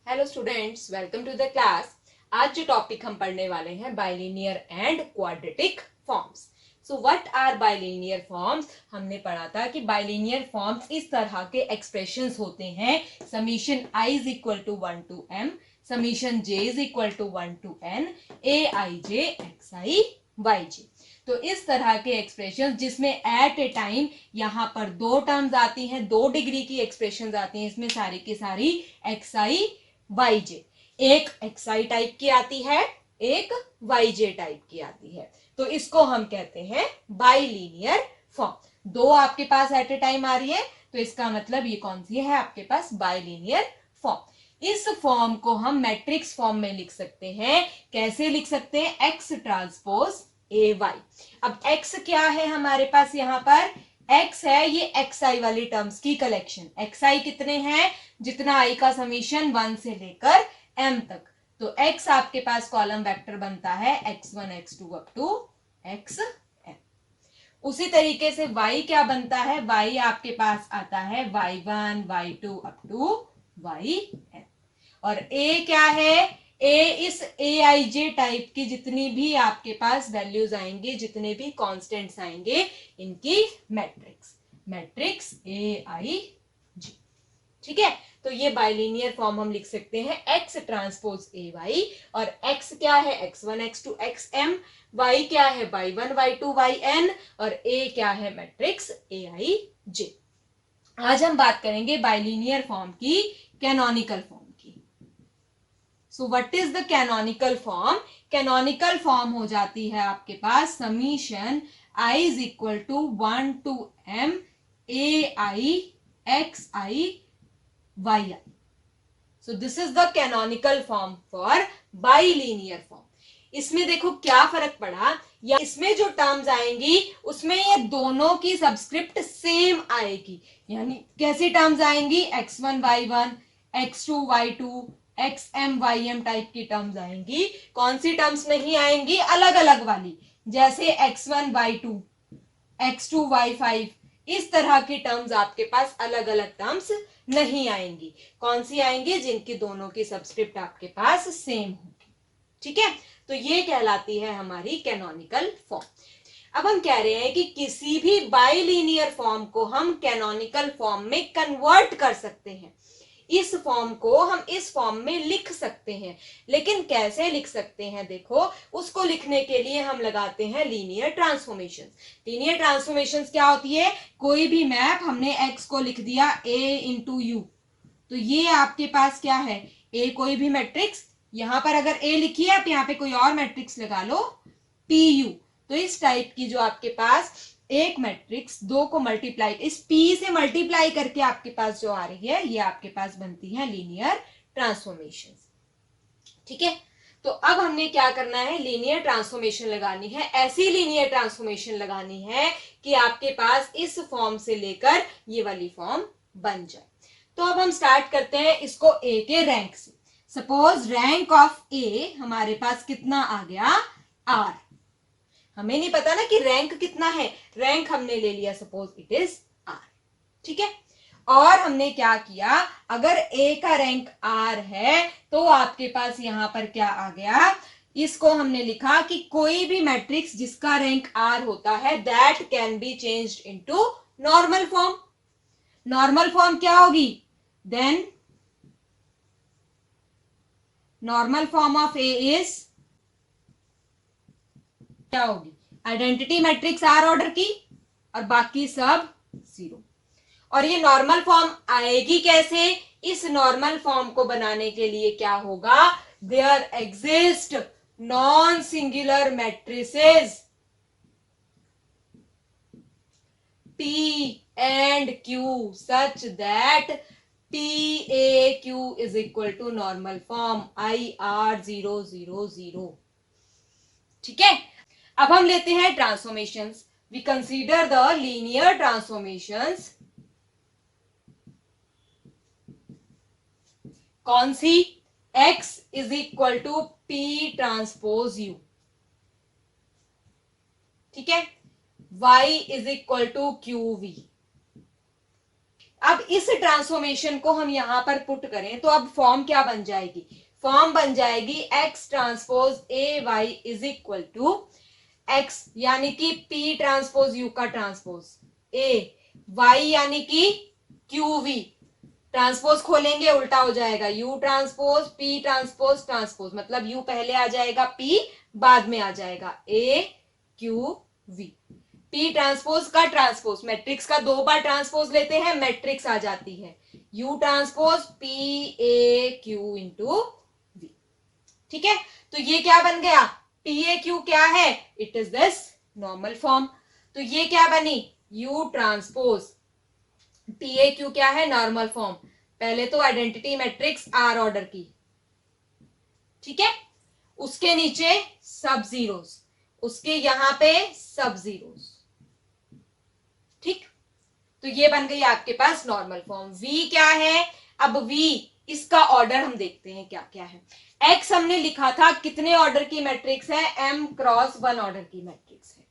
Hello students, welcome to the class. आज जो topic हम पढ़ने वाले हैं bilinear and quadratic forms. So what are bilinear forms? हमने पढ़ा था कि बाइलिनियर फॉर्म्स इस तरह के एक्सप्रेशंस होते हैं, summation i is equal to 1 to m, summation j is equal to 1 to n, a i j x i y j। तो इस तरह के एक्सप्रेशन जिसमें एट ए टाइम यहाँ पर दो टर्म्स आती हैं, 2 डिग्री की एक्सप्रेशंस आती हैं, इसमें सारी की सारी एक्स आई वाई जे, एक एक्स आई टाइप की आती है, एक वाई जे टाइप की आती है। तो इसको हम कहते हैं बाइलिनियर फॉर्म। दो आपके पास एट ए टाइम आ रही है, तो इसका मतलब ये कौन सी है आपके पास? Bilinear form. इस फॉर्म को हम मैट्रिक्स फॉर्म में लिख सकते हैं। कैसे लिख सकते हैं? X transpose a y. अब एक्स क्या है हमारे पास? यहां पर एक्स है ये एक्स आई वाली टर्म्स की कलेक्शन। एक्स आई कितने हैं? जितना आई का समीशन 1 से लेकर m तक। तो x आपके पास कॉलम वेक्टर बनता है x1 x2 up to xm। उसी तरीके से y क्या बनता है? y आपके पास आता है y1 y2 up to yn। और a क्या है? a इस ए आई जे टाइप की जितनी भी आपके पास वैल्यूज आएंगे, जितने भी कॉन्स्टेंट्स आएंगे, इनकी मैट्रिक्स ए आई जी। ठीक है, तो ये बाइलिनियर फॉर्म हम लिख सकते हैं x ट्रांसपोज ए वाई। और x क्या है? x1 x2 xm, y क्या है? y1 y2 yn, और a क्या है? Matrix A I J. आज हम बात करेंगे बाइलिनियर फॉर्म की कैनोनिकल फॉर्म की। So what is the canonical form? Canonical form हो जाती है आपके पास summation i is equal to 1 to m a i x i y i। So this is the canonical form for bilinear form. इसमें देखो क्या फर्क पड़ा, या इसमें जो टर्म्स आएंगी उसमें ये दोनों की सबस्क्रिप्ट सेम आएगी। यानी कैसी टर्म्स आएंगी? x1 y1 x2 y2 xm ym type की टर्म्स आएंगी। कौन सी टर्म्स नहीं आएंगी? अलग अलग वाली, जैसे x1 y2 x2 y5, इस तरह की टर्म्स आपके पास अलग अलग टर्म्स नहीं आएंगी। कौन सी आएंगी? जिनकी दोनों की सबस्क्रिप्ट आपके पास सेम होगी। ठीक है, तो ये कहलाती है हमारी कैनोनिकल फॉर्म। अब हम कह रहे हैं कि किसी भी बाइलिनियर फॉर्म को हम कैनोनिकल फॉर्म में कन्वर्ट कर सकते हैं। इस फॉर्म को हम इस फॉर्म में लिख सकते हैं, लेकिन कैसे लिख सकते हैं? देखो, उसको लिखने के लिए हम लगाते हैं लीनियर ट्रांसफॉर्मेशन। लीनियर ट्रांसफॉर्मेशन क्या होती है? कोई भी मैप, हमने x को लिख दिया a इंटू यू, तो ये आपके पास क्या है? a कोई भी मैट्रिक्स, यहां पर अगर a लिखी है, आप यहां पे कोई और मैट्रिक्स लगा लो पी यू। तो इस टाइप की जो आपके पास एक मैट्रिक्स दो को मल्टीप्लाई, इस p से मल्टीप्लाई करके आपके पास जो आ रही है, ये आपके पास बनती है लीनियर ट्रांसफॉर्मेशन। ठीक है, तो अब हमने क्या करना है? लीनियर ट्रांसफॉर्मेशन लगानी है। ऐसी लीनियर ट्रांसफॉर्मेशन लगानी है कि आपके पास इस फॉर्म से लेकर ये वाली फॉर्म बन जाए। तो अब हम स्टार्ट करते हैं इसको a के रैंक से। सपोज रैंक ऑफ a हमारे पास कितना आ गया? r। हमें नहीं पता ना कि रैंक कितना है, रैंक हमने ले लिया सपोज इट इज r। ठीक है, और हमने क्या किया? अगर a का रैंक r है तो आपके पास यहां पर क्या आ गया? इसको हमने लिखा कि कोई भी मैट्रिक्स जिसका रैंक r होता है that can be changed into normal form. Normal form क्या होगी? Then normal form of a is क्या होगी? आइडेंटिटी मैट्रिक्स आर ऑर्डर की और बाकी सब 0। और ये नॉर्मल फॉर्म आएगी कैसे? इस नॉर्मल फॉर्म को बनाने के लिए क्या होगा? There exist non singular matrices P and Q such that PAQ is equal to normal form IR000। ठीक है, अब हम लेते हैं transformations. We consider the linear transformations. कौन सी? x is equal to p transpose u। ठीक है, y is equal to QV। अब इस ट्रांसफॉर्मेशन को हम यहां पर पुट करें तो अब फॉर्म क्या बन जाएगी, फॉर्म बन जाएगी x transpose a y is equal to x यानी कि पी ट्रांसपोज यू का ट्रांसपोज ए, वाई यानी कि क्यू वी, ट्रांसपोज खोलेंगे उल्टा हो जाएगा, u transpose p transpose transpose, मतलब यू पहले आ जाएगा, पी बाद में आ जाएगा, a q v. P transpose का ट्रांसपोज, मैट्रिक्स का 2 बार ट्रांसपोज लेते हैं, मैट्रिक्स आ जाती है u transpose p a q into v. ठीक है, तो ये क्या बन गया, पी ए क्यू क्या है, it is this normal form. तो ये क्या बनी, you transpose p a Q क्या है, नॉर्मल फॉर्म। पहले तो आइडेंटिटी मैट्रिक्स आर ऑर्डर की, ठीक है, उसके नीचे सब जीरोस, उसके यहां पे सब जीरोस, ठीक। तो ये बन गई आपके पास नॉर्मल फॉर्म। v क्या है, अब v इसका ऑर्डर हम देखते हैं क्या क्या है। x हमने लिखा था कितने ऑर्डर की मैट्रिक्स है, m क्रॉस 1 ऑर्डर की मैट्रिक्स है।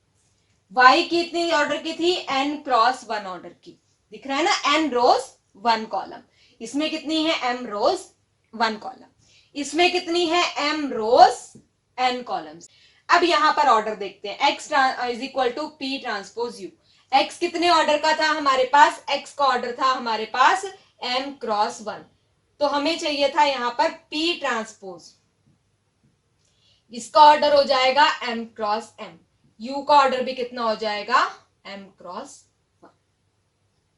y कितनी ऑर्डर की थी, n क्रॉस 1 ऑर्डर की, दिख रहा है ना, n रोज 1 कॉलम। इसमें कितनी है, m रोज 1 कॉलम, इसमें कितनी है, m रोज n कॉलम्स। अब यहां पर ऑर्डर देखते हैं, x is equal to p transpose u। x कितने ऑर्डर का था हमारे पास, x का ऑर्डर था हमारे पास m क्रॉस 1, तो हमें चाहिए था यहां पर p ट्रांसपोज, इसका ऑर्डर हो जाएगा m क्रॉस m, u का ऑर्डर भी कितना हो जाएगा, m क्रॉस 1।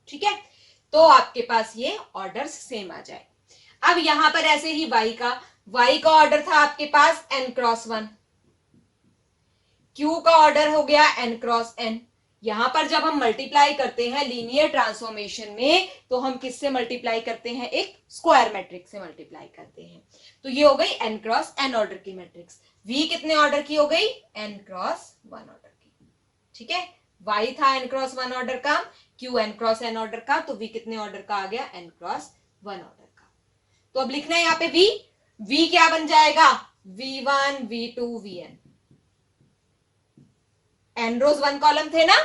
ठीक है, तो आपके पास ये ऑर्डर सेम आ जाए। अब यहां पर ऐसे ही y का ऑर्डर था आपके पास n क्रॉस 1, q का ऑर्डर हो गया n क्रॉस n। यहां पर जब हम मल्टीप्लाई करते हैं लीनियर ट्रांसफॉर्मेशन में, तो हम किससे मल्टीप्लाई करते हैं, एक स्क्वायर मैट्रिक्स से मल्टीप्लाई करते हैं। तो ये हो गई n क्रॉस n ऑर्डर की मैट्रिक्स। v कितने ऑर्डर की हो गई, n क्रॉस 1 ऑर्डर की। ठीक है, y था n क्रॉस 1 ऑर्डर का, q n cross n order का, तो v कितने ऑर्डर का आ गया, n क्रॉस 1 ऑर्डर का। तो अब लिखना है यहाँ पे v क्या बन जाएगा, v1 v2 vn, n रोज 1 कॉलम थे ना,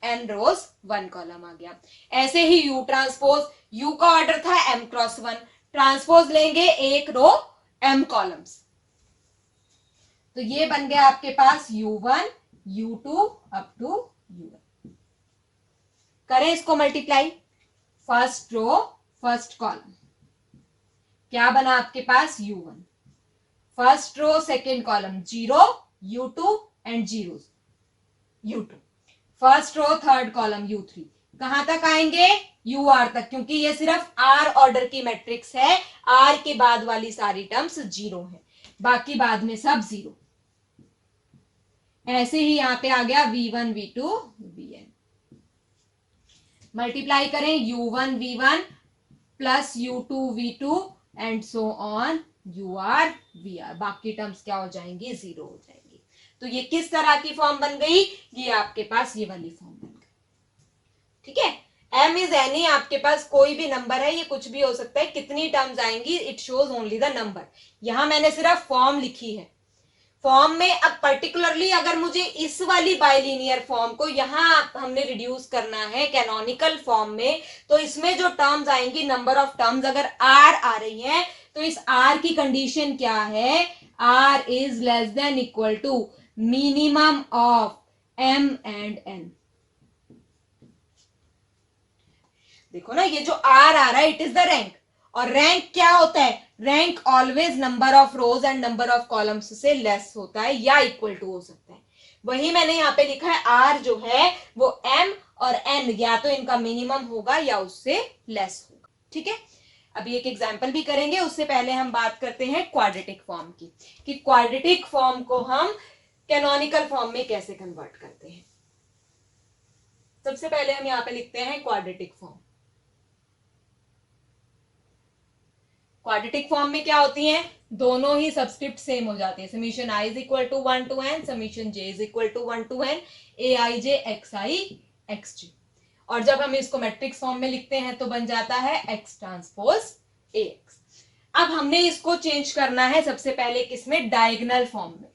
n रोज 1 कॉलम आ गया। ऐसे ही u ट्रांसपोज, u का ऑर्डर था m क्रॉस 1, ट्रांसपोज लेंगे एक रो m कॉलम्स, तो ये बन गया आपके पास u1 u2 up to u1। करें इसको multiply, first row first column, क्या बना आपके पास u1, first row second column 0 u2 and zeros u2, first row third column u3, कहां तक आएंगे, ur तक, क्योंकि ये सिर्फ r ऑर्डर की मैट्रिक्स है, r के बाद वाली सारी टर्म्स 0 है, बाकी बाद में सब 0। ऐसे ही यहां पे आ गया v1 v2 vn, मल्टीप्लाई करें u1 v1 plus u2 v2 and so on ur vr, बाकी टर्म्स क्या हो जाएंगी, 0 हो जाएंगी। तो ये किस तरह की फॉर्म बन गई, ये आपके पास ये वाली फॉर्म बन गई। ठीक है, m इज एनी, आपके पास कोई भी नंबर है, ये कुछ भी हो सकता है, कितनी टर्म्स आएंगी, it shows only the number. यहां मैंने सिर्फ फॉर्म लिखी है, फॉर्म में अब पर्टिकुलरली अगर मुझे इस वाली बाइलिनियर फॉर्म को यहां हमने रिड्यूस करना है कैनोनिकल फॉर्म में, तो इसमें जो टर्म्स आएंगी, नंबर ऑफ टर्म्स अगर r आ रही है, तो इस r की कंडीशन क्या है, r is less than equal to minimum of m and n। देखो ना, ये जो r आ रहा है, इट इज द रैंक, और रैंक क्या होता है, rank always number of rows and number of columns से लेस होता है या इक्वल टू हो सकता है। वही मैंने यहाँ पे लिखा है, r जो है वो m और n या तो इनका मिनिमम होगा या उससे लेस होगा। ठीक है, अभी एक एग्जांपल भी करेंगे, उससे पहले हम बात करते हैं क्वाड्रेटिक फॉर्म की, कि क्वाड्रेटिक फॉर्म को हम कैनोनिकल फॉर्म में कैसे कन्वर्ट करते हैं। सबसे पहले हम यहाँ पे लिखते हैं क्वाड्रेटिक फॉर्म। क्वाड्रेटिक फॉर्म में क्या होती हैं, दोनों ही सब्सक्रिप्ट सेम हो जाती है, summation i is equal to 1 to n, summation j is equal to 1 to n, aij xi xj। और जब हम इसको मैट्रिक्स फॉर्म में लिखते हैं तो बन जाता है x ट्रांसपोज ax। अब हमने इसको चेंज करना है सबसे पहले किसमें, डायगोनल फॉर्म में।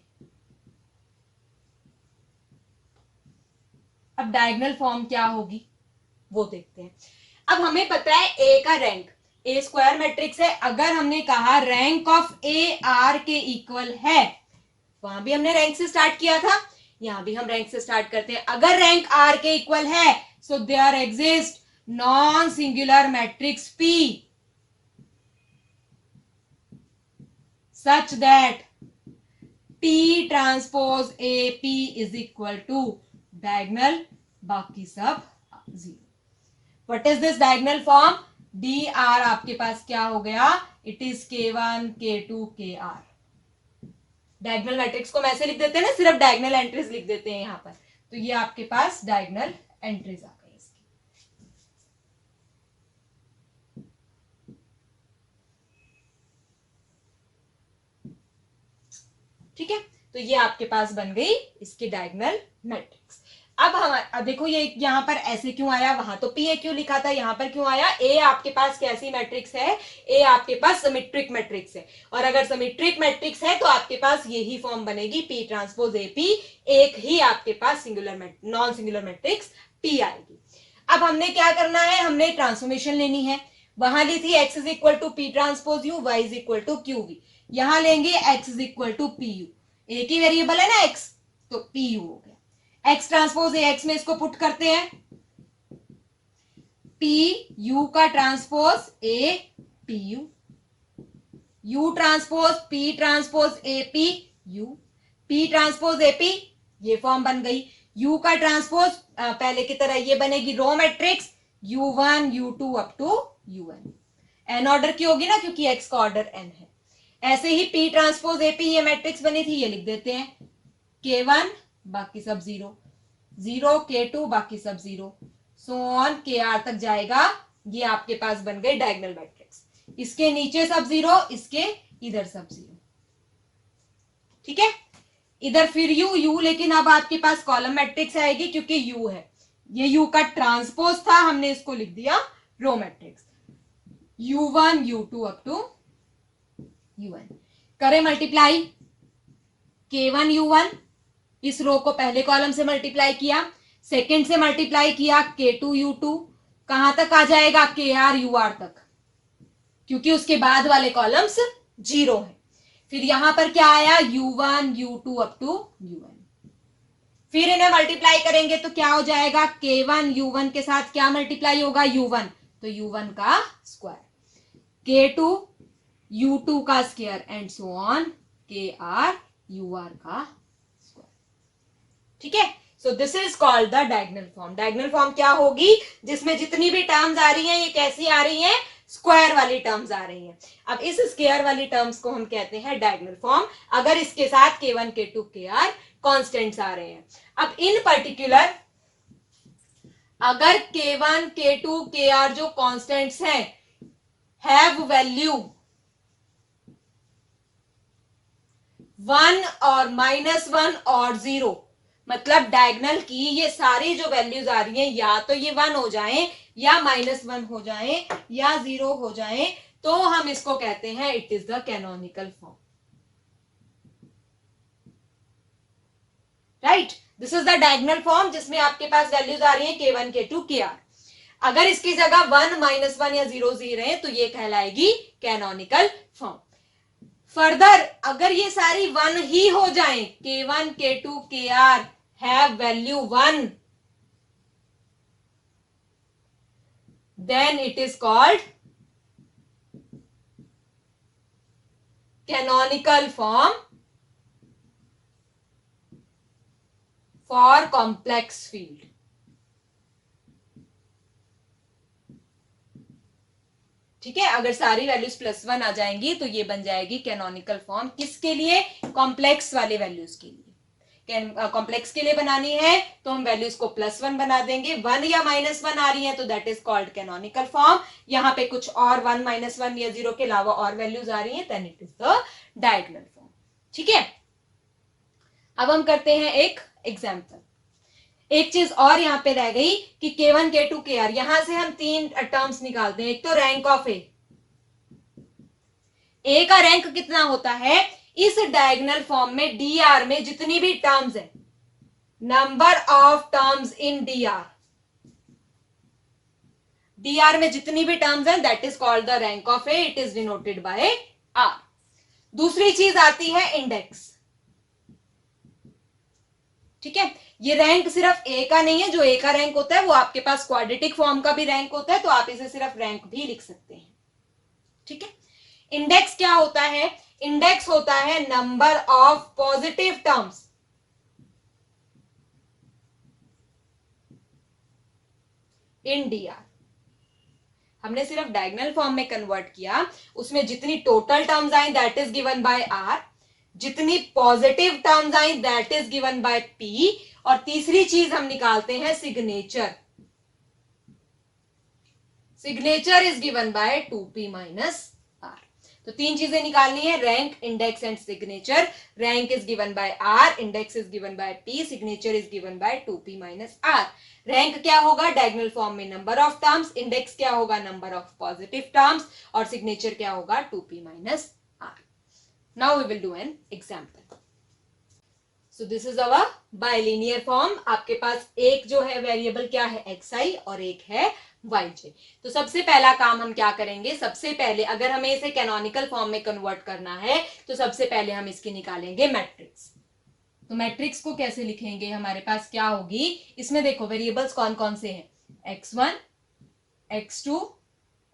अब डायगोनल फॉर्म क्या होगी वो देखते हैं। अब हमें पता है ए का रैंक, ए स्क्वायर मैट्रिक्स है, अगर हमने कहा रैंक ऑफ ए आर के इक्वल है, वहां भी हमने रैंक से स्टार्ट किया था, यहां भी हम रैंक से स्टार्ट करते हैं। अगर रैंक आर के इक्वल है so there exist non singular matrix p such that t transpose a p is equal to diagonal, बाकी सब जीरो। What is this diagonal form? D r आपके पास क्या हो गया? It is K1 K2 KR। Diagonal matrix को हम ऐसे लिख देते हैं ना, सिर्फ डायगोनल एंट्रीज लिख देते हैं यहां पर, तो ये आपके पास डायगोनल एंट्रीज आ गई इसकी। ठीक है, तो ये आपके पास बन गई इसकी डायगोनल मैट्रिक्स। अब देखो ये यहां पर ऐसे क्यों आया, वहां तो पी ए क्यों लिखा था, यहां पर क्यों आया? ए आपके पास कैसी मैट्रिक्स है? ए आपके पास सिमेट्रिक मैट्रिक्स है, और अगर सिमेट्रिक मैट्रिक्स है तो आपके पास यही फॉर्म बनेगी, पी ट्रांसपोज ए पी, एक ही आपके पास singular non singular matrix P आएगी। अब हमने क्या करना है? हमने ट्रांसफॉर्मेशन लेनी है, वहां ली थी x is equal to p transpose u, y is equal to q v, यहां लेंगे x is equal to p u, एक ही वेरिएबल है ना x, तो पी यू हो गया। x ट्रांसपोज ए एक्स में इसको पुट करते हैं, पी यू का transpose a P U, you transpose p transpose a P U, P transpose a P, ये फॉर्म बन गई। यू का ट्रांसपोज पहले की तरह ये बनेगी row matrix u1 u2 up to un, n order की होगी ना क्योंकि x का ऑर्डर n है। ऐसे ही p ट्रांसपोज ए पी ये मैट्रिक्स बनी थी, ये लिख देते हैं K1 बाकी सब जीरो, जीरो K2 बाकी सब जीरो, सो ऑन KR तक जाएगा। ये आपके पास बन गए डायगोनल मैट्रिक्स, इसके नीचे सब जीरो, इसके इधर सब जीरो। ठीक है, इधर फिर यू, लेकिन अब आपके पास कॉलम मैट्रिक्स आएगी क्योंकि यू है, ये यू का ट्रांसपोज था, हमने इसको लिख दिया row matrix, u1 u2 up to un। करें मल्टीप्लाई, K1 u1, इस रो को पहले कॉलम से मल्टीप्लाई किया, सेकंड से मल्टीप्लाई किया K2 u2, कहां तक आ जाएगा? KR UR तक, क्योंकि उसके बाद वाले कॉलम्स जीरो है। फिर यहां पर क्या आया? u1 u2 up to un। फिर इन्हें मल्टीप्लाई करेंगे तो क्या हो जाएगा? K1 u1 के साथ क्या मल्टीप्लाई होगा? u1, तो u1 का स्क्वायर, K2 u2 का square and so on KR UR का स्क्वायर। ठीक है, सो this is called the diagonal form. Diagonal form क्या होगी? जिसमें जितनी भी टर्म्स आ रही हैं ये कैसी आ रही हैं? स्क्वायर वाली टर्म्स आ रही हैं। अब इस स्क्वायर वाली टर्म्स को हम कहते हैं डायगोनल फॉर्म, अगर इसके साथ K1 K2 KR कॉन्स्टेंट्स आ रहे हैं। अब इन पर्टिकुलर अगर K1 K2 KR जो कॉन्स्टेंट्स हैं हैव वैल्यू 1 और -1 और 0, मतलब डायगोनल की ये सारी जो वैल्यूज आ रही हैं या तो ये 1 हो जाएं या -1 हो जाएं या 0 हो जाएं, तो हम इसको कहते हैं it is the canonical form. Right, this is the diagonal form जिसमें आपके पास वैल्यूज आ रही हैं K1 K2 KR। अगर इसकी जगह 1 -1 या 0 0 है तो ये कहलाएगी कैनोनिकल फॉर्म। फर्दर अगर ये सारी 1 ही हो जाएं, K1 K2 KR have value 1, then it is called canonical form for complex field। ठीक है, अगर सारी वैल्यूज +1 आ जाएंगी तो ये बन जाएगी कैनोनिकल फॉर्म। किसके लिए? कॉम्प्लेक्स वाले वैल्यूज के लिए। कॉम्प्लेक्स के लिए बनानी है तो हम वैल्यूज को +1 बना देंगे, 1 या -1 आ रही है तो that is called canonical form. यहाँ पे कुछ और 1 -1 या 0 के अलावा और वैल्यूज आ रही हैं, then it is the diagonal form. ठीक है, अब हम करते हैं एक एग्जाम्पल। एक चीज और यहां पे रह गई कि K1 K2 KR, यहां से हम 3 टर्म्स निकालते हैं। एक तो रैंक ऑफ ए का रैंक कितना होता है? इस डायगोनल फॉर्म में DR में जितनी भी टर्म्स है, number of terms in DR, dr में जितनी भी टर्म्स हैं that is called the rank of A, it is denoted by r। दूसरी चीज आती है इंडेक्स। ठीक है, ये रैंक सिर्फ ए का नहीं है, जो ए का रैंक होता है वो आपके पास क्वाड्रेटिक फॉर्म का भी रैंक होता है, तो आप इसे सिर्फ रैंक भी लिख सकते हैं। ठीक है, इंडेक्स क्या होता है? इंडेक्स होता है number of positive terms in dr। हमने सिर्फ डायगोनल फॉर्म में कन्वर्ट किया, उसमें जितनी total terms I that is given bye r, जितनी positive terms I that is given bye p, और तीसरी चीज हम निकालते हैं signature. Signature is given bye 2p minus r। तो तीन चीजें निकालनी है, rank, index and signature. Rank is given bye r, index is given bye p, signature is given bye 2p minus r। Rank क्या होगा? डायगोनल फॉर्म में number of terms, index क्या होगा? नंबर ऑफ पॉजिटिव टर्म्स, और signature क्या होगा? 2p minus r। Now we will do an example. So this is our bilinear form. आपके पास एक जो है वेरिएबल क्या है? xi, और एक है yj। तो सबसे पहला काम हम क्या करेंगे? सबसे पहले अगर हमें इसे कैनोनिकल फॉर्म में कन्वर्ट करना है तो सबसे पहले हम इसकी निकालेंगे मैट्रिक्स। तो मैट्रिक्स को कैसे लिखेंगे? हमारे पास क्या होगी इसमें? देखो वेरिएबल्स कौन कौन से हैं, x1, x2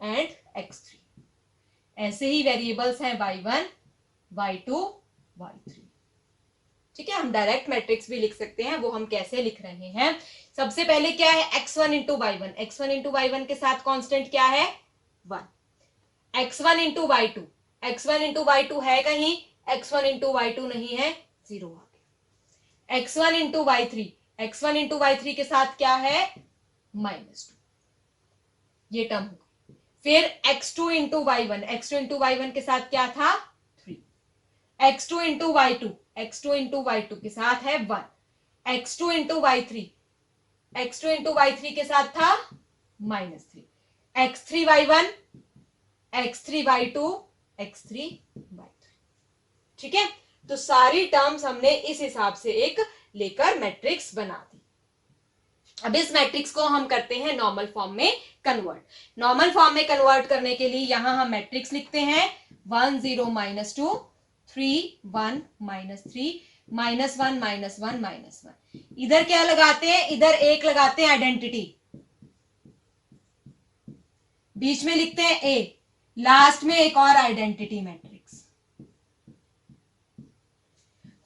एंड x3। ऐसे ही वेरिएबल्स हैं y1, y2, y3। ठीक है, हम डायरेक्ट मैट्रिक्स भी लिख सकते हैं, वो हम कैसे लिख रहे हैं? सबसे पहले क्या है? x1 into वाई1। x1 इंटू वाई1 के साथ कांस्टेंट क्या है? 1। x1 इंटू वाई2, x1 इंटू वाई2 है कहीं? x1 इंटू वाई2 नहीं है, 0 आ गया। x1 इंटू वाई3, x1 इंटू वाई3 के साथ क्या है? -2, ये टर्म होगा। फिर x2 इंटू वाई1, x2 इंटू वाई1 के साथ क्या था? 3। x2 इंटू वाई2, x2 इंटू वाई2 के साथ है 1। x2 इंटू वाई3, x2 इंटू वाई3 के साथ था -3। x3 वाई1, x3 वाई2, x3 वाई3। ठीक है, तो सारी टर्म्स हमने इस हिसाब से एक लेकर मैट्रिक्स बना दी। अब इस मैट्रिक्स को हम करते हैं नॉर्मल फॉर्म में कन्वर्ट। नॉर्मल फॉर्म में कन्वर्ट करने के लिए यहां हम मैट्रिक्स लिखते हैं 1 0 -2, 3 1 -3, -1 -1 -1। इधर क्या लगाते हैं? इधर एक लगाते हैं आइडेंटिटी, बीच में लिखते हैं ए, लास्ट में एक और आइडेंटिटी मैट्रिक्स।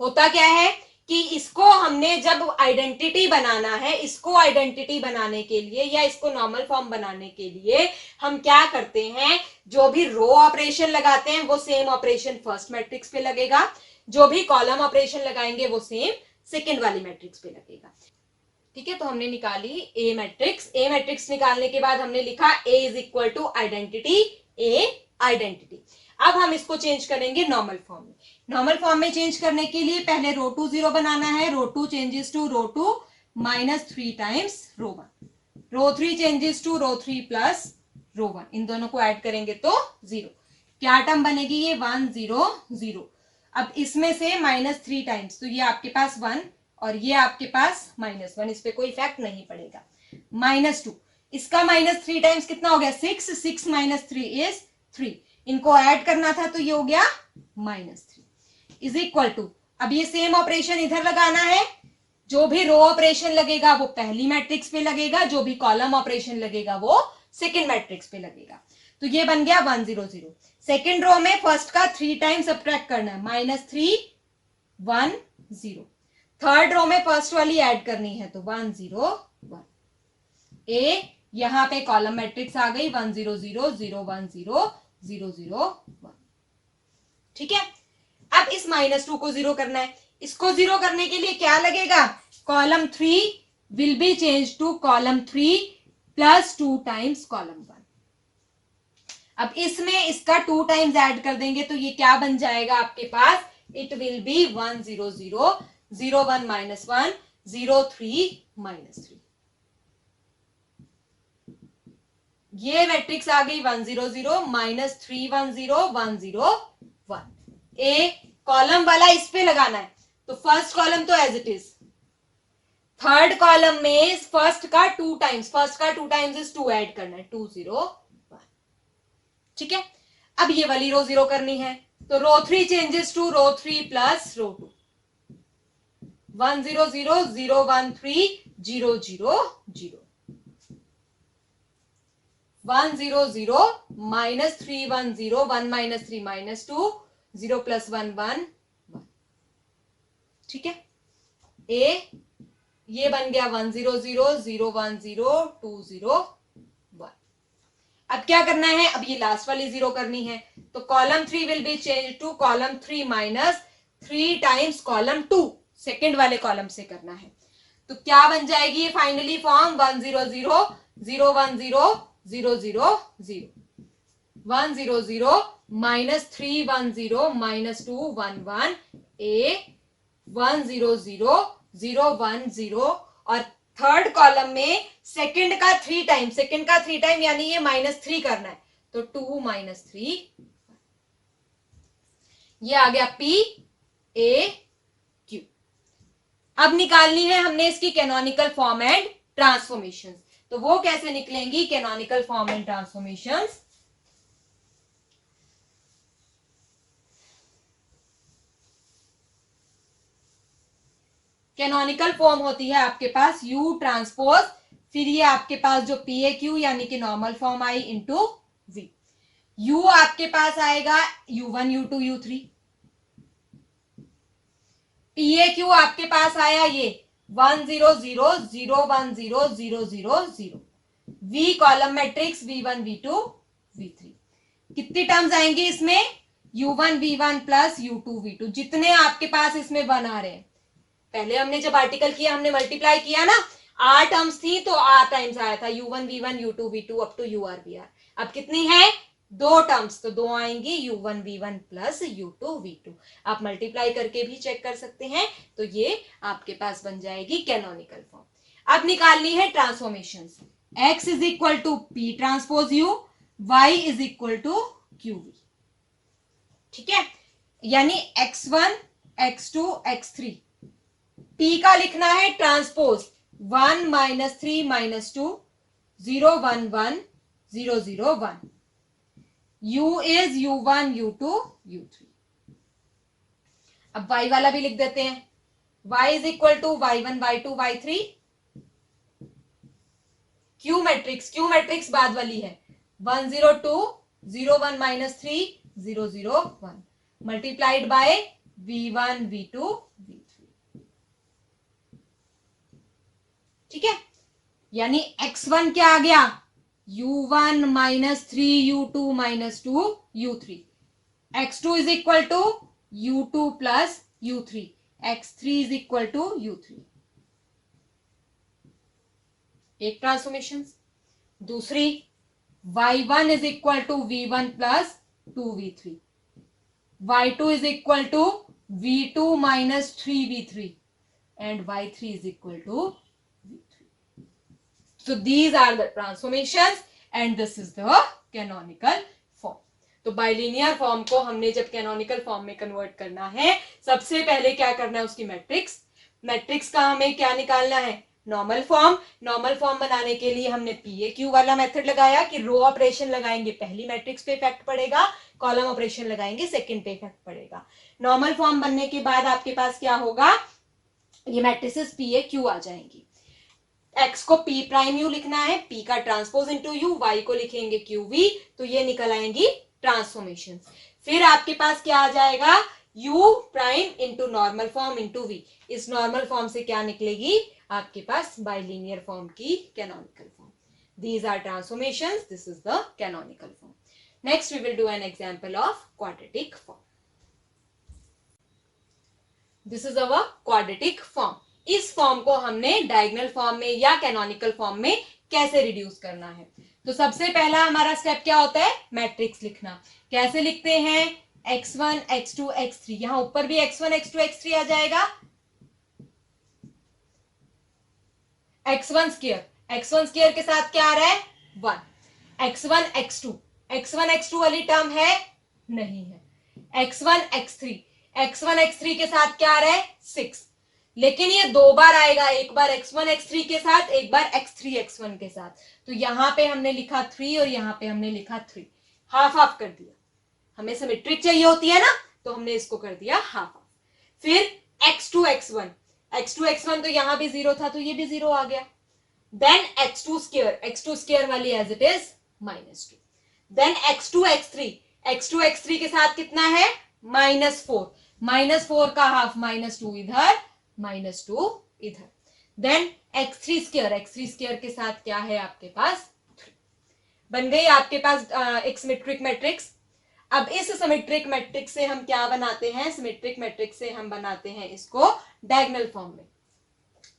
होता क्या है कि इसको हमने जब आइडेंटिटी बनाना है, इसको आइडेंटिटी बनाने के लिए या इसको नॉर्मल फॉर्म बनाने के लिए हम क्या करते हैं? जो भी रो ऑपरेशन लगाते हैं वो सेम ऑपरेशन फर्स्ट मैट्रिक्स पे लगेगा, जो भी कॉलम ऑपरेशन लगाएंगे वो सेम सेकेंड वाली मैट्रिक्स पे लगेगा। ठीक है, तो हमने निकाली ए मैट्रिक्स। ए मैट्रिक्स निकालने के बाद हमने लिखा A is equal to identity, A identity. अब हम इसको चेंज करेंगे नॉर्मल फॉर्म में। नॉर्मल फॉर्म में चेंज करने के लिए पहले रो 2 0 बनाना है। Row 2 changes to row 2 -3 times row 1। Row 3 changes to row 3 plus row 1। इन दोनों को ऐड करेंगे तो 0। क्या टर्म बनेगी? ये 1 0 0। अब इसमें से -3 टाइम्स, तो ये आपके पास 1 और ये आपके पास -1, इस पे कोई इफेक्ट नहीं पड़ेगा। -2, इसका -3 टाइम्स कितना हो गया? 6। 6 -3 इज 3। इनको ऐड करना था तो ये हो गया -3 इज इक्वल टू, अब ये सेम ऑपरेशन इधर लगाना है। जो भी रो ऑपरेशन लगेगा वो पहली मैट्रिक्स पे लगेगा, जो भी कॉलम ऑपरेशन लगेगा वो सेकेंड मैट्रिक्स पे लगेगा। तो ये बन गया 1 0 0। सेकेंड रो में फर्स्ट का 3 टाइम सब्ट्रैक्ट करना है, -3 1 0। थर्ड रो में फर्स्ट वाली ऐड करनी है तो 1 0 1। ए यहां पे कॉलम मैट्रिक्स आ गई 1 0 0 0 1 0 0 0 1। ठीक है, अब इस -2 को 0 करना है। इसको 0 करने के लिए क्या लगेगा? Column 3 will be change to column 3 plus 2 times column 1। अब इसमें इसका 2 टाइम्स ऐड कर देंगे तो ये क्या बन जाएगा आपके पास? It will be 1 0 0 0 1 -1 0 3 -3। ये मैट्रिक्स आ गई 1 0 0 -3 1 0 1 0 1। ए कॉलम वाला इस पे लगाना है तो फर्स्ट कॉलम तो as it is, third column में फर्स्ट का 2 टाइम्स, फर्स्ट का 2 टाइम्स इज 2 ऐड करना है, 2 0 1। ठीक है, अब ये वाली रो 0 करनी है, तो row 3 changes to row 3 plus row 2, 1 0 0 0 1 3 0 0 0, 1 0 0 minus 3 1 0 1 minus 3 minus 2 0 plus 1 1 1। ठीक है, ए ये बन गया 1 0 0 0 1 0 2 0 1। अब क्या करना है, अब ये लास्ट वाली 0 करनी है, तो column 3 will be change to column 3 minus 3 times column 2, second वाले कॉलम से करना है। तो क्या बन जाएगी ये फाइनली फॉर्म, 1 0 0 0 1 0 0 0 0, 1 0 0 माइनस 3 1 0 माइनस 2 1 1, ए 1 0 0 0 1 0, और थर्ड कॉलम में सेकंड का 3 टाइम, सेकंड का 3 टाइम यानी ये -3 करना है, तो 2 -3, ये आ गया पी ए क्यू। अब निकालनी है हमने इसकी कैनोनिकल फॉर्म एंड ट्रांसफॉर्मेशन, तो वो कैसे निकलेंगी canonical form and transformations. Canonical form होती है आपके पास U ट्रांसपोज, फिर ये आपके पास जो PAQ यानी कि normal form I into V, U आपके पास आएगा U1 U2 U3, PAQ आपके पास आया ये 1 0 0 0 1 0 0 0 0, V column matrix V1 V2 V3, कितनी टर्म्स आएंगी इसमें, U1 V1 plus U2 V2, जितने आपके पास इसमें 1 आ रहे हैं। पहले हमने जब आर्टिकल किया हमने मल्टीप्लाई किया ना, 8 टर्म्स थी तो 8 टाइम्स आया था U1 V1 U2 V2 up to UR VR। अब कितनी है, 2 टर्म्स, तो 2 आएंगी U1 V1 plus U2 V2। आप मल्टीप्लाई करके भी चेक कर सकते हैं, तो ये आपके पास बन जाएगी कैनोनिकल फॉर्म। अब निकालनी है transformations, x is equal to P transpose U, y is equal to QV। ठीक है, यानी x1 x2 x3, P का लिखना है transpose 1 minus 3 minus 2 0 1 1 0 0 1, U is U1 U2 U3। अब Y वाला भी लिख देते हैं, Y is equal to Y1 Y2 Y3, Q matrix बाद वाली है 1 0 2 0 1 minus 3 0 0 1, multiplied by V1 V2 V3। ठीक है, यानी x1 क्या आ गया, U1 minus 3 U2 minus 2 U3, x2 is equal to U2 plus U3, x3 is equal to U3। एक ट्रांसफॉर्मेशन। दूसरी y1 is equal to V1 plus 2V3, y2 is equal to V2 minus 3V3 and y3 is equal to V3. So these are the transformations and this is the canonical form. तो bilinear form को हमने जब canonical form में convert करना है, सबसे पहले क्या करना है, उसकी मैट्रिक्स का हमें क्या निकालना है, नॉर्मल फॉर्म। नॉर्मल फॉर्म बनाने के लिए हमने PAQ वाला मेथड लगाया कि रो ऑपरेशन लगाएंगे पहली मैट्रिक्स पे इफेक्ट पड़ेगा, कॉलम ऑपरेशन लगाएंगे सेकंड पे इफेक्ट पड़ेगा। नॉर्मल फॉर्म बनने के बाद आपके पास क्या होगा, ये मैट्रिसेस PAQ आ जाएंगी। x को P प्राइम U लिखना है, P का ट्रांसपोज इनटू U, y को लिखेंगे QV, तो ये निकल आएंगी ट्रांसफॉर्मेशन। फिर आपके पास क्या आ जाएगा, U prime into normal form into V, इस नॉर्मल फॉर्म से क्या निकलेगी आपके पास बाइलिनियर फॉर्म की canonical form. These are transformations, this is the canonical form. Next we will do an example of quadratic form. This is our quadratic form. इस form को हमने डायगोनल फॉर्म में या कैनोनिकल फॉर्म में कैसे reduce करना है, तो सबसे पहला हमारा स्टेप क्या होता है, मैट्रिक्स लिखना। कैसे लिखते हैं, x1 x2 x3, यहां ऊपर भी x1 x2 x3 आ जाएगा, x1 स्क्वायर के साथ क्या आ रहा है 1, x1 x2 वाली टर्म है नहीं है, x1 x3 के साथ क्या आ रहा है 6, लेकिन ये दो बार आएगा, एक बार x1 x3 के साथ, एक बार x3 x1 के साथ। तो यहां पे हमने लिखा 3 और यहां पे हमने लिखा 3, हाफ हाफ कर दिया। हमें सिमेट्रिक चाहिए होती है ना, तो हमने इसको कर दिया हाफ हाफ। फिर x2 x1 तो यहां भी 0 था, तो ये भी 0 आ गया। देन x2 स्क्वायर वाली as it is -2। Then x2 x3 के साथ कितना है, -4 का हाफ, -2 इधर, -2 इधर। देन x3 स्क्वायर के साथ क्या है आपके पास, 3। बन गई आपके पास एक सिमेट्रिक मैट्रिक्स। अब इस सिमेट्रिक मैट्रिक्स से हम क्या बनाते हैं, सिमेट्रिक मैट्रिक्स से हम बनाते हैं इसको डायगोनल फॉर्म में।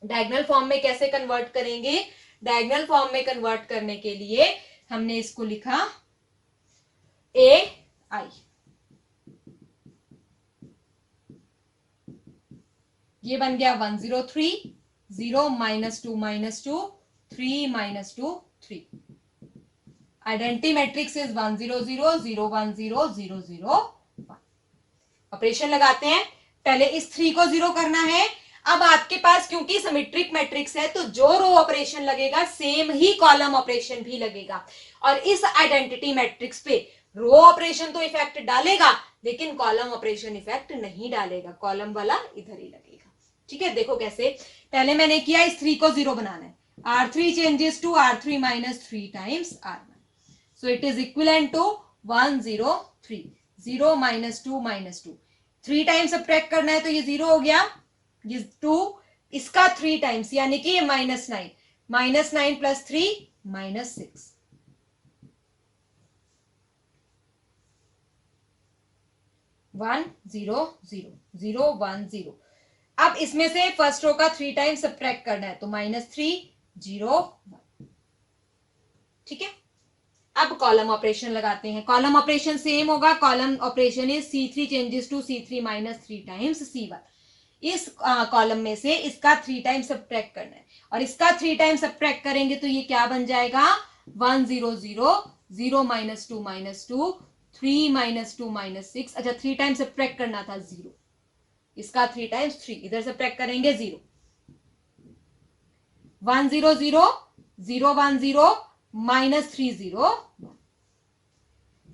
डायगोनल फॉर्म में कैसे कन्वर्ट करेंगे, डायगोनल फॉर्म में कन्वर्ट करने के लिए हमने इसको लिखा AI, ये बन गया 103, 0 -2 -2 3 -2 3। Identity matrix is 1 0 0 0 1 0 0 0 1। ऑपरेशन लगाते हैं, पहले इस 3 को 0 करना है। अब आपके पास क्योंकि सिमेट्रिक मैट्रिक्स है, तो जो रो ऑपरेशन लगेगा सेम ही कॉलम ऑपरेशन भी लगेगा। और इस आइडेंटिटी मैट्रिक्स पे रो ऑपरेशन तो इफेक्ट डालेगा, लेकिन कॉलम ऑपरेशन इफेक्ट नहीं डालेगा, कॉलम वाला इधर ही लगेगा। ठीक है, देखो कैसे। पहले मैंने किया, इस 3 को 0 बनाना है, R3 changes to R3 - 3 times R1, so it is equivalent to 103, 0 -2 -2, 3 times subtract करना है तो ये 0 हो गया, ये 2, इसका 3 टाइम्स यानी कि ये -9, -9 + 3 -6। वन 0 0 0 1 0। अब इसमें से फर्स्ट रो का 3 टाइम्स सब्ट्रैक्ट करना है, तो -3 0 1। ठीक है, अब कॉलम ऑपरेशन लगाते हैं। कॉलम ऑपरेशन सेम होगा, column operation is C3 changes to C3 - 3 times C1। इस कॉलम में से इसका 3 टाइम्स सब्ट्रैक्ट करना है, और इसका 3 टाइम्स सब्ट्रैक्ट करेंगे तो ये क्या बन जाएगा, 1 0 0 0 -2 -2 3 -2 -6। अच्छा, 3 टाइम्स सब्ट्रैक्ट करना था 0, इसका 3 टाइम्स 3, इधर सब्ट्रैक्ट करेंगे 0, 1 0 0 0 1 0 -3 0 1।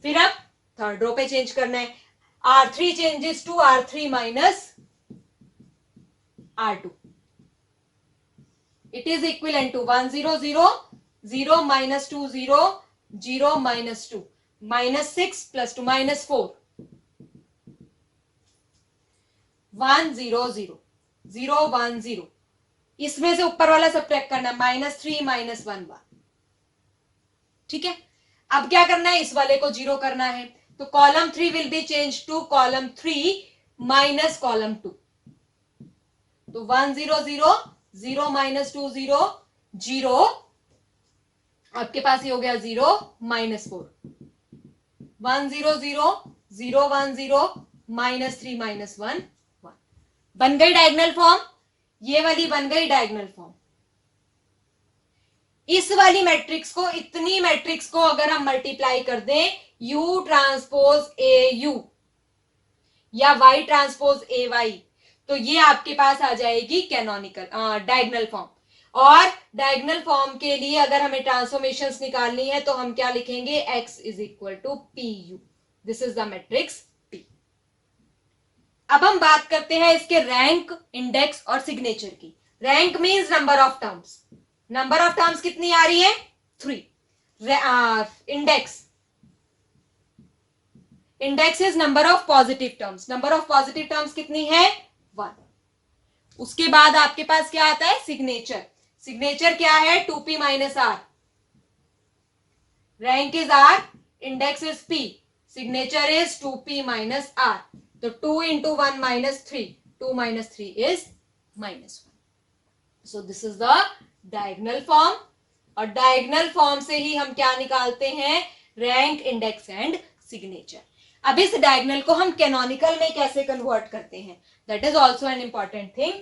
फिर अब थर्ड रो पे चेंज करना है, R3 changes to R3 - R2, it is equivalent to 1 0 0 0 -2 0 0 -2 -6 + 2 -4 1 0 0 0 1 0। इसमें से ऊपर वाला सब्ट्रैक्ट करना है, -3 -1 1। ठीक है, अब क्या करना है, इस वाले को 0 करना है, तो column 3 will be change to column 3 - column 2। तो 1 0 0 0 -2 0 0, आपके पास ये हो गया 0 -4, 1 0 0 0 1 0 -3 -1 1। बन गई डायगोनल फॉर्म, ये वाली बन गई डायगोनल फॉर्म। इस वाली मैट्रिक्स को, इतनी मैट्रिक्स को अगर हम मल्टीप्लाई कर दें U ट्रांसपोज AU या Y ट्रांसपोज AY, तो ये आपके पास आ जाएगी कैनोनिकल डायगोनल फॉर्म। और डायगोनल फॉर्म के लिए अगर हमें ट्रांसफॉर्मेशंस निकालनी है तो हम क्या लिखेंगे, X = PU, this is the matrix P। अब हम बात करते हैं इसके रैंक, इंडेक्स और सिग्नेचर की। Rank means number of terms, number of terms कितनी आ रही है, 3। Index, index is number of positive terms, number of positive terms कितनी है, 1। उसके बाद आपके पास क्या आता है, सिग्नेचर। सिग्नेचर क्या है, 2p - r। Rank is r, index is p, signature is 2p - r। तो 2 × 1 - 3, 2 - 3 is -1। So this is the diagonal form. और डायगोनल फॉर्म से ही हम क्या निकालते हैं, रैंक, इंडेक्स एंड सिग्नेचर। अब इस डायगोनल को हम कैनोनिकल में कैसे कन्वर्ट करते हैं, that is also an important thing.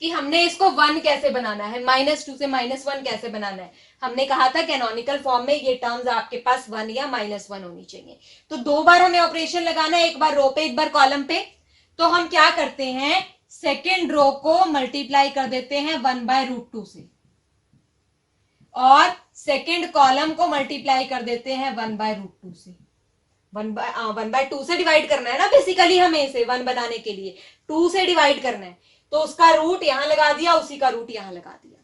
कि हमने इसको 1 कैसे बनाना है, -2 से -1 कैसे बनाना है। हमने कहा था कैनोनिकल फॉर्म में ये टर्म्स आपके पास 1 या -1 होनी चाहिए। तो 2 बार हमें ऑपरेशन लगाना है, एक बार रो पे एक बार कॉलम पे। तो हम क्या करते हैं, सेकेंड रो को मल्टीप्लाई कर देते हैं 1/√2 से, और सेकेंड कॉलम को मल्टीप्लाई कर देते हैं 1/√2 से। 1/2 से डिवाइड करना है ना बेसिकली, हमें इसे 1 बनाने के लिए 2 से डिवाइड करना है, तो उसका रूट यहां लगा दिया, उसी का रूट यहां लगा दिया।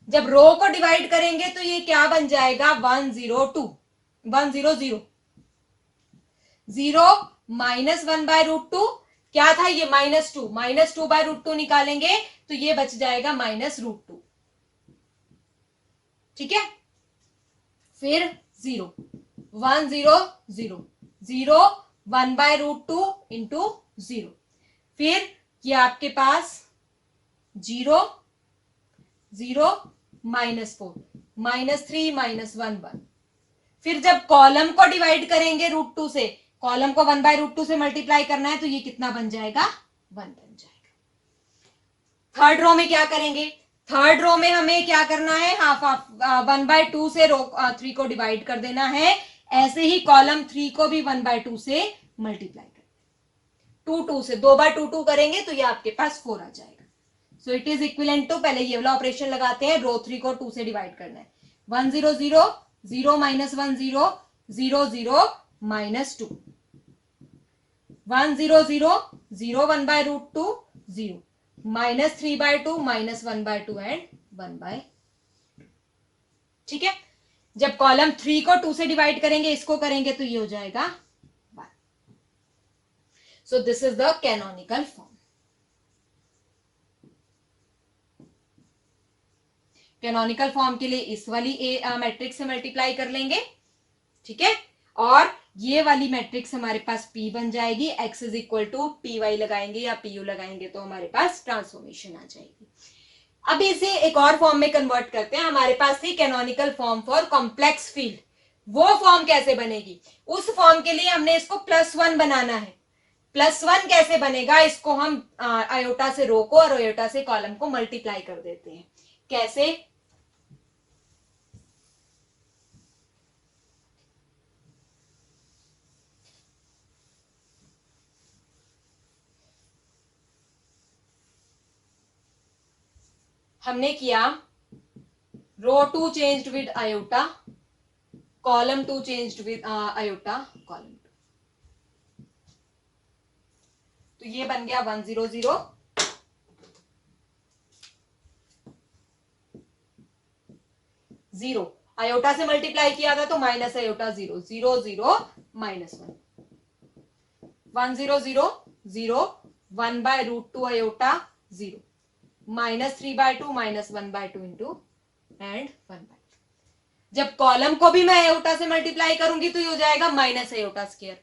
जब रो को डिवाइड करेंगे तो ये क्या बन जाएगा, 102 100 0 -1/√2 क्या था ये, -2 निकालेंगे तो ये बच जाएगा -√2। ठीक है, फिर 0 100 0 1/√2 इंटू 0, फिर ये आपके पास 0 0 -4 -3 -1 1। फिर जब कॉलम को डिवाइड करेंगे √2 से, कॉलम को 1/√2 से मल्टीप्लाई करना है, तो ये कितना बन जाएगा, 1 बन जाएगा। थर्ड रो में क्या करेंगे, थर्ड रो में हमें क्या करना है, हाफ 1/2 से रो 3 को डिवाइड कर देना है। ऐसे ही कॉलम 3 को भी 1/2 से मल्टीप्लाई कर 2 से 2 बार 2 करेंगे तो ये आपके पास 4 आ जाएगा। So it is equivalent to, पहले ये वाला ऑपरेशन लगाते हैं, रो 3 को 2 से डिवाइड करना है, 100 0 0 -1 0 0 0 -2 100 0 0 1/√2 0 -3/2 -1/2 एंड 1/2। ठीक है, जब कॉलम 3 को 2 से डिवाइड करेंगे, इसको करेंगे तो ये हो जाएगा 1। सो this is the canonical form. Canonical form के लिए इस वाली मैट्रिक्स से मल्टीप्लाई कर लेंगे। ठीक है, और ये वाली मैट्रिक्स हमारे पास P बन जाएगी, x is equal to PY लगाएंगे या PU लगाएंगे तो हमारे पास ट्रांसफॉर्मेशन आ जाएगी। अब इसे एक और फॉर्म में कन्वर्ट करते हैं। हमारे पास थी canonical form for complex field, वो फॉर्म कैसे बनेगी, उस फॉर्म के लिए हमने इसको +1 बनाना है। +1 कैसे बनेगा, इसको हम आयोटा से रो को और आयोटा से कॉलम को मल्टीप्लाई कर देते हैं। कैसे, हमने किया रो 2 changed with iota, column 2 changed with iota column 2, तो ये बन गया 100 0 0, आयोटा से मल्टीप्लाई किया था तो minus iota 0 0 0 -1 100 0 0 1/√2 iota 0 -3/2 -1/2 into and 1/2। जब कॉलम को भी मैं आयोटा से मल्टीप्लाई करूंगी तो ये हो जाएगा माइनस आयोटा स्क्वायर,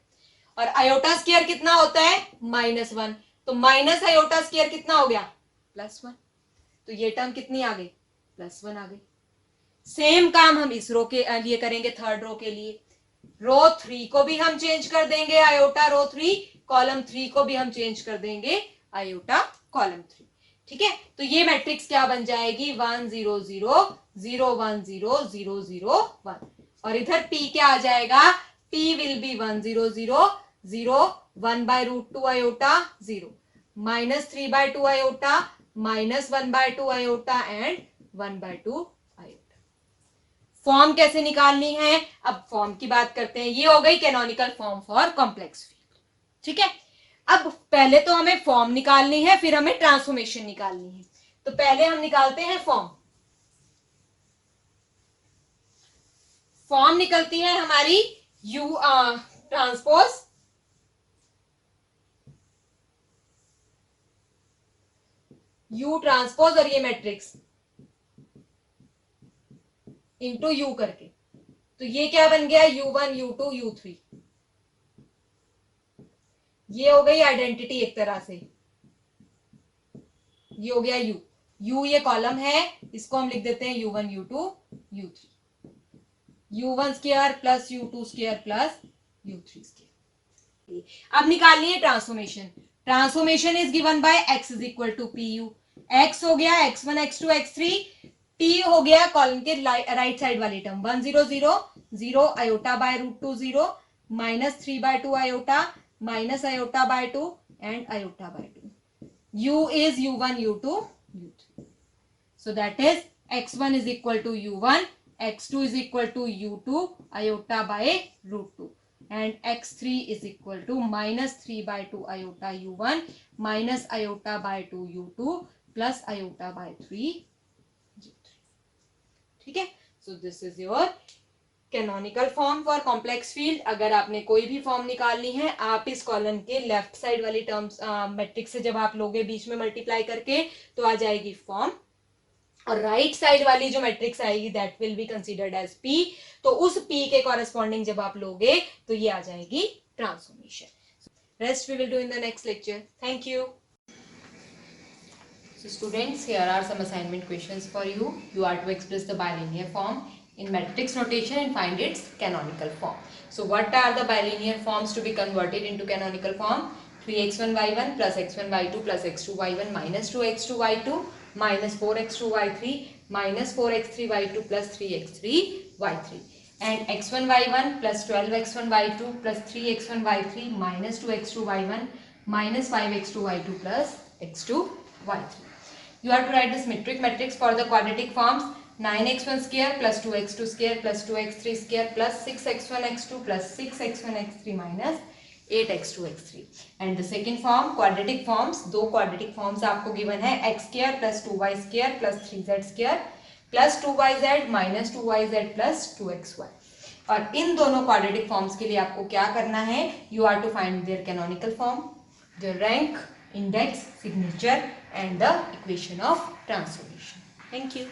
और आयोटा स्क्वायर कितना होता है, -1, तो माइनस आयोटा स्क्वायर कितना हो गया, +1, तो ये टर्म कितनी आ गई, +1 आ गई। सेम काम हम इस रो के लिए करेंगे, थर्ड रो के लिए रो 3 को भी हम चेंज कर देंगे आयोटा रो 3, कॉलम 3 को भी हम चेंज कर देंगे आयोटा कॉलम 3। ठीक है, तो ये मैट्रिक्स क्या बन जाएगी, 1 0 0 0 1 0 0 0 1, और इधर P क्या आ जाएगा, P will be 1 0 0 0 1/√2 iota 0 -3/2 iota -1/2 iota and 1/2 iota. Form कैसे निकालनी है, अब फॉर्म की बात करते हैं। ये हो गई canonical form for complex field. ठीक है, अब पहले तो हमें फॉर्म निकालनी है, फिर हमें ट्रांसफॉर्मेशन निकालनी है। तो पहले हम निकालते हैं फॉर्म। फॉर्म निकलती है हमारी U ट्रांसपोज U ट्रांसपोज और ये मैट्रिक्स इंटू U करके, तो ये क्या बन गया, U1 U2 U3, ये हो गई आइडेंटिटी एक तरह से, ये हो गया U ये कॉलम है, इसको हम लिख देते हैं U1 U2 U3, U1 square plus U2 square plus U3 square. अब निकालनी है transformation. Transformation is given by x is equal to PU, x हो गया x1 x2 x3, t हो गया कॉलम के राइट साइड वाली term 1 0 0 0 iota by root 2 0 minus 3 by 2 iota minus iota by 2 and iota by 2. u is u1 u2 u3. So that is x1 is equal to u1, x2 is equal to u2 iota by root 2 and x3 is equal to minus 3 by 2 iota u1 minus iota by 2 u2 plus iota by 3 u3. ठीक है. So this is your canonical form for complex field. अगर आपने कोई भी form निकालनी है आप इस कॉलम के लेफ्ट साइड वाली टर्म्स मैट्रिक्स से जब आप लोगे बीच में मल्टीप्लाई करके तो आ जाएगी फॉर्म, और राइट साइड वाली जो मैट्रिक्स आएगी that will be considered as p. तो उस पी के कॉरेस्पॉन्डिंग जब आप लोगे तो ये आ जाएगी transformation. Rest we will do in the next lecture. Thank you. So students, here are some assignment questions for you. You are to express the bilinear form in matrix notation and find its canonical form. So what are the bilinear forms to be converted into canonical form? 3x1 y1 plus x1 y2 plus x2 y1 minus 2x2 y2 minus 4x2 y3 minus 4x3 y2 plus 3x3 y3 and x1 y1 plus 12x1 y2 plus 3x1 y3 minus 2x2 y1 minus 5x2 y2 plus x2 y3. You have to write the symmetric matrix for the quadratic forms 9x1 square plus 2x2 square plus 2x3 square plus 6x1 x2 plus 6x1 x3 minus 8x2 x3. And the second form quadratic forms, दो quadratic forms आपको given है x square plus 2y square plus 3z square plus 2yz minus 2yz plus 2xy. और इन दोनों quadratic forms के लिए आपको क्या करना है? You are to find their canonical form, their rank, index, signature and the equation of transformation. Thank you.